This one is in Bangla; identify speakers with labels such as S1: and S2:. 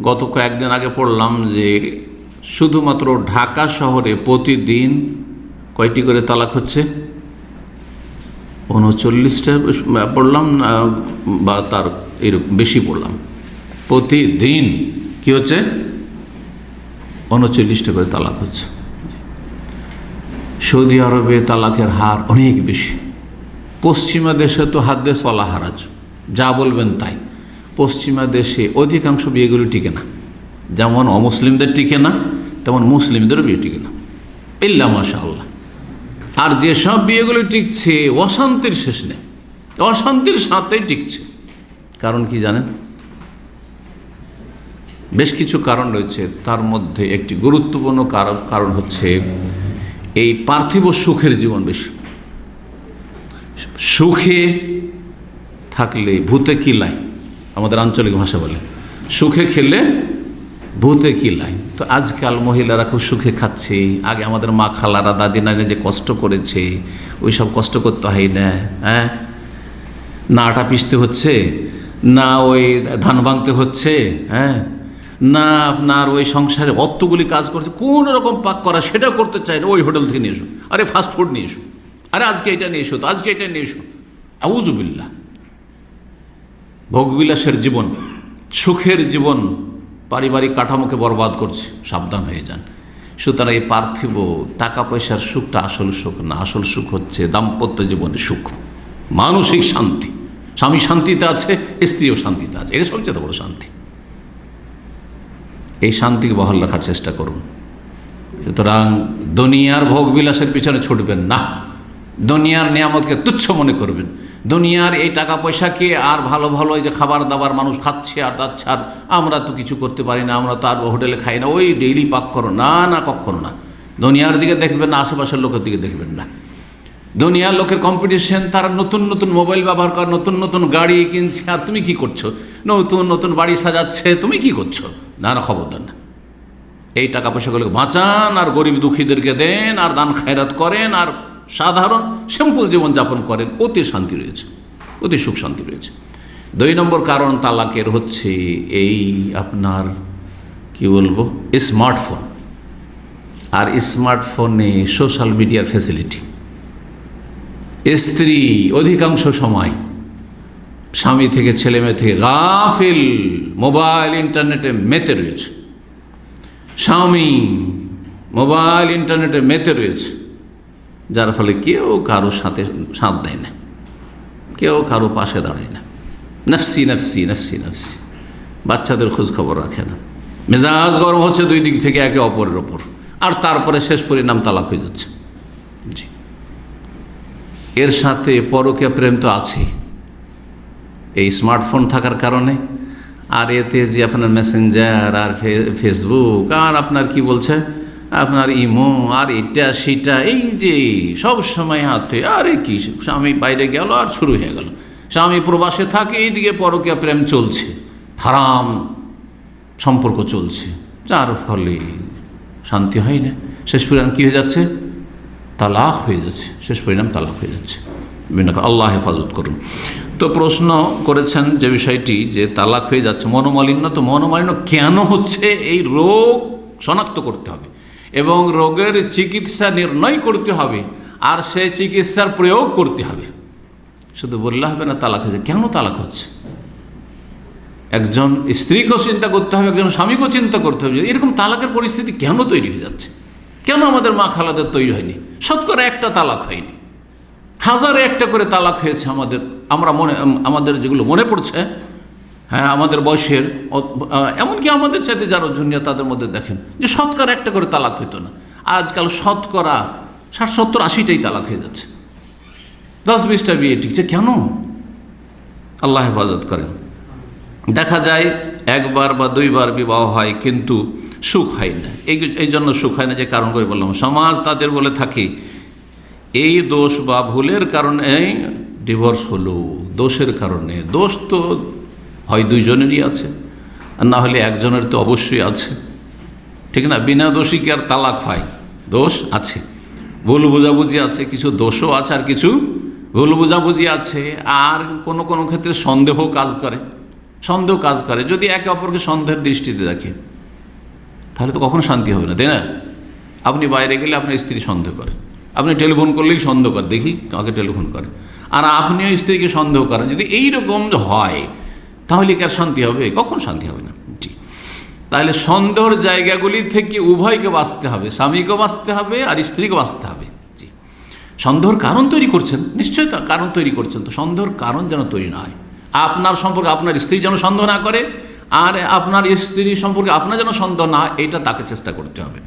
S1: গত কয়েকদিন আগে পড়লাম যে শুধুমাত্র ঢাকা শহরে প্রতিদিন কয়টি করে তালাক হচ্ছে? 39টা পড়লাম বা তার এরকম বেশি পড়লাম। প্রতিদিন কি হচ্ছে? 39টা করে তালাক হচ্ছে। সৌদি আরবে তালাকের হার অনেক বেশি। পশ্চিমা দেশে তো হাদ্দেস ওয়ালা হারাজ, যা বলবেন তাই। পশ্চিমা দেশে অধিকাংশ বিয়েগুলো টিকে না, যেমন অমুসলিমদের টিকে না তেমন মুসলিমদেরও বিয়ে টিকে না, ইল্লা মাশাআল্লাহ। আর যেসব বিয়েগুলো টিকছে অশান্তির শেষ নেই, অশান্তির সাথেই টিকছে। কারণ কি জানেন? বেশ কিছু কারণ রয়েছে, তার মধ্যে একটি গুরুত্বপূর্ণ কারণ হচ্ছে এই পার্থিব সুখের জীবন বেশি। সুখে থাকলে ভূতে কিলাই, আমাদের আঞ্চলিক ভাষা বলে, সুখে খেলে ভূতে কিলাই। তো আজকাল মহিলারা খুব সুখে খাচ্ছে। আগে আমাদের মা খালারা দাদি নানি যে কষ্ট করেছে, ওই সব কষ্ট করতে হয় না। হ্যাঁ, না আটা পিষতে হচ্ছে, না ওই ধান ভাঙতে হচ্ছে, হ্যাঁ, না আপনার ওই সংসারে অতগুলি কাজ করছে, কোন রকম পাক করা সেটা করতে চায় না। ওই হোটেল থেকে নিয়ে এসো, আরে ফাস্ট ফুড নিয়ে এসো, আরে আজকে এটা নিয়ে এসো, তো আজকে এটা নিয়ে এসো। আউযুবিল্লাহ। ভোগবিলাসের জীবন, সুখের জীবন পারিবারিক কাঠামোকে বরবাদ করছে, সাবধান হয়ে যান। সুতরাং এই পার্থিব টাকা পয়সার সুখটা আসল সুখ না। আসল সুখ হচ্ছে দাম্পত্য জীবনের সুখ, মানসিক শান্তি। স্বামী শান্তিতে আছে, স্ত্রীও শান্তিতে আছে, এটা সবচেয়ে বড় শান্তি। এই শান্তিকে বহাল রাখার চেষ্টা করুন। সুতরাং দুনিয়ার ভোগবিলাসের পিছনে ছুটবেন না, দুনিয়ার নিয়ামতকে তুচ্ছ মনে করবেন। দুনিয়ার এই টাকা পয়সাকে আর ভালো ভালো এই যে খাবার দাবার মানুষ খাচ্ছে আর যাচ্ছে, আর আমরা তো কিছু করতে পারি না, আমরা তো আর হোটেলে খাই না, ওই ডেইলি পাক করো, না না, কখনো না। দুনিয়ার দিকে দেখবেন না, আশেপাশের লোকের দিকে দেখবেন না। দুনিয়ার লোকের কম্পিটিশন, তারা নতুন নতুন মোবাইল ব্যবহার করে, নতুন নতুন গাড়ি কিনছে, আর তুমি কি করছো? নতুন নতুন বাড়ি সাজাচ্ছে, তুমি কি করছো? না না, খবরদার না। এই টাকা পয়সাগুলোকে বাঁচান আর গরিব দুঃখীদেরকে দেন আর দান খায়রাত করেন আর সাধারণ সিম্পল জীবনযাপন করেন, ওতে শান্তি রয়েছে, ওতে সুখ শান্তি রয়েছে। 2 নম্বর কারণ তালাকের হচ্ছে এই আপনার কি বলবো, স্মার্টফোন। আর স্মার্টফোনে সোশ্যাল মিডিয়ার ফ্যাসিলিটি। স্ত্রী অধিকাংশ সময় স্বামী থেকে ছেলে মেয়ে থেকে গাফিল, মোবাইল ইন্টারনেটে মেতে রয়েছে। স্বামী মোবাইল ইন্টারনেটে মেতে রয়েছে, যার ফলে কেউ কারো সাথে সাথ দেয় না, কেউ কারো পাশে দাঁড়ায় না। নফসি নফসি নফসি নফসি, বাচ্চাদের খোঁজ খবর রাখে না। মেজাজ গরম হচ্ছে 2 দিক থেকে একে অপরের ওপর, আর তারপরে শেষ পরিণাম তালাক হয়ে যাচ্ছে। জি, এর সাথে পরকীয়া প্রেম তো আছেই এই স্মার্টফোন থাকার কারণে। আর এতে যে আপনার মেসেঞ্জার আর ফেসবুক আর আপনার কি বলছে আপনার ইমো আর এটা সেটা, এই যে সব সময় হাতে, আরে কি স্বামী বাইরে গেল আর শুরু হয়ে গেল, স্বামী প্রবাসে থাকে, এইদিকে পরকীয়া প্রেম চলছে, হারাম সম্পর্ক চলছে, যার ফলে শান্তি হয় না। শেষ পরিণাম কী হয়ে যাচ্ছে? তালাক হয়ে যাচ্ছে, শেষ পরিণাম তালাক হয়ে যাচ্ছে। আল্লাহ হেফাজত করুন। তো প্রশ্ন করেছেন যে বিষয়টি, যে তালাক হয়ে যাচ্ছে মনোমালিন্য, তো মনোমালিন্য কেন হচ্ছে এই রোগ শনাক্ত করতে হবে এবং রোগের চিকিৎসা নির্ণয় করতে হবে, আর সেই চিকিৎসার প্রয়োগ করতে হবে। শুধু বললে হবে না তালাক হয়েছে। কেন তালাক হচ্ছে? একজন স্ত্রীকেও চিন্তা করতে হবে, একজন স্বামীকেও চিন্তা করতে হবে, এরকম তালাকের পরিস্থিতি কেন তৈরি হয়ে যাচ্ছে। কেন আমাদের মা খালাদের তৈরি হয়নি? শতকরা একটা তালাক হয়নি, হাজারে একটা করে তালাক হয়েছে আমাদের যেগুলো মনে পড়ছে। হ্যাঁ, আমাদের বয়সের, এমনকি আমাদের চাইতে যারা জুনিয়র তাদের মধ্যে দেখেন যে শতকরা একটা করে তালাক হইতো না, আজকাল শতকরা 60-70-80টাই তালাক হয়ে যাচ্ছে। 10-20টা বিয়ে টিকছে। কেন? আল্লাহ হেফাজত করেন। দেখা যায় 1 বার বা 2 বার বিবাহ হয়, কিন্তু সুখ হয় না। এই জন্য সুখ হয় না যে কারণ করে বললাম, সমাজ তাদের বলে থাকে এই দোষ বা ভুলের কারণে ডিভোর্স হলো, দোষের কারণে। দোষ তো হয় 2 জনেরই আছে, আর না হলে একজনের তো অবশ্যই আছে, ঠিক না? বিনা দোষী কি আর তালাক হয়? দোষ আছে, ভুল বোঝাবুঝি আছে, কিছু দোষও আছে আর কিছু ভুল বোঝাবুঝি আছে, আর কোনো ক্ষেত্রে সন্দেহ কাজ করে। সন্দেহ কাজ করে, যদি একে অপরকে সন্দেহের দৃষ্টিতে দেখে তাহলে তো কখনো শান্তি হবে না, তাই না? আপনি বাইরে গেলে আপনার স্ত্রী সন্দেহ করে, আপনি টেলিফোন করলেই সন্দেহ করে, দেখি কাকে টেলিফোন করে, আর আপনিও স্ত্রীকে সন্দেহ করেন, যদি এইরকম হয় তাহলে কি আর শান্তি হবে? কখন শান্তি হবে না। জি, তাহলে সন্দেহের জায়গাগুলি থেকে উভয়কে বাঁচতে হবে, স্বামীকেও বাঁচতে হবে আর স্ত্রীকে বাঁচতে হবে। জি, সন্দেহের কারণ তৈরি করছেন, নিশ্চয়ই তা কারণ তৈরি করছেন, তো সন্দেহের কারণ যেন তৈরি না হয়। আপনার সম্পর্কে আপনার স্ত্রী যেন সন্দেহ না করে, আর আপনার স্ত্রী সম্পর্কে আপনার যেন সন্দেহ না হয়, এটা তাকে চেষ্টা করতে হবে।